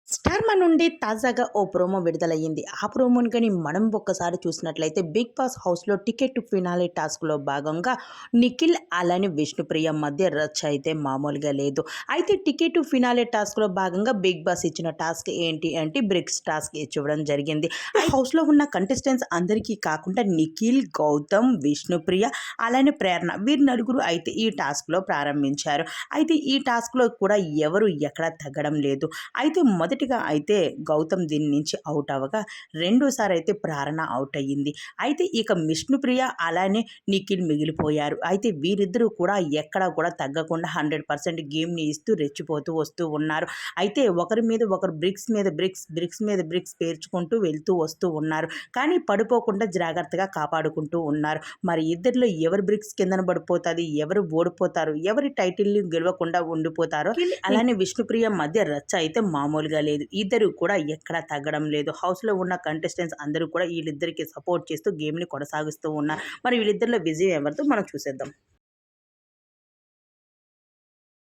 స్టార్మా నుండి తాజాగా ఓ ప్రోమో విడుదలయ్యింది. ఆ ప్రోమోని గాని మనం ఒక్కసారి చూసినట్లయితే 'బిగ్ బాస్' హౌస్‌లో టికెట్ టు ఫినాలే టాస్క్‌లో భాగంగా నిఖిల్ అలానే విష్ణుప్రియ మధ్య రచ్చ అయితే మామూలుగా లేదు. అయితే టికెట్ టు ఫినాలే టాస్క్‌లో భాగంగా 'బిగ్ బాస్' ఇచ్చిన టాస్క్ ఏంటి అంటే బ్రిక్స్ టాస్క్ ఇవ్వడం జరిగింది. ఆ హౌస్‌లో ఉన్న కంటెస్టెంట్స్ అందరికీ కాకుండా నిఖిల్, గౌతమ్, విష్ణుప్రియ అలానే ప్రేరణ వీరు నలుగురు అయితే ఈ టాస్క్‌లో ప్రారంభించారు. అయితే ఈ టాస్క్‌లో కూడా ఎవరు ఎక్కడా తగ్గడం లేదు. అయితే మొదటిగా అయితే గౌతమ్ దీని నుంచి అవుట్ అవ్వగా రెండోసారి అయితే ప్రేరణ అవుట్ అయ్యింది. అయితే ఇక విష్ణుప్రియ అలానే నిఖిల్ మిగిలిపోయారు. అయితే వీరిద్దరూ కూడా ఎక్కడా కూడా తగ్గకుండా 100% గేమ్‌ని ఇస్తూ రెచ్చిపోతూ వస్తూ ఉన్నారు. అయితే ఒకరి మీద ఒకరు బ్రిక్స్ మీద బ్రిక్స్, బ్రిక్స్ మీద బ్రిక్స్ పేర్చుకుంటూ వెళ్తూ వస్తూ ఉన్నారు. కానీ పడిపోకుండా జాగ్రత్తగా కాపాడుకుంటూ ఉన్నారు. మరి ఇద్దరిలో ఎవరి బ్రిక్స్ కిందన పడిపోతది, ఎవరు ఓడిపోతారు, ఎవరి టైటిల్‌ని గెలవకుండా ఉండిపోతారో అలానే విష్ణుప్రియ మధ్య రచ్చ అయితే మామూలుగా లేదు. ఇద్దరు కూడా ఎక్కడా తగ్గడం లేదు. హౌస్‌లో ఉన్న కంటెస్టెంట్స్ అందరూ కూడా వీళ్ళిద్దరికీ సపోర్ట్ చేస్తూ గేమ్‌ని కొనసాగిస్తూ ఉన్నారు. మరి వీళ్ళిద్దరిలో విజయం ఎవరిదో మనం చూసేద్దాం.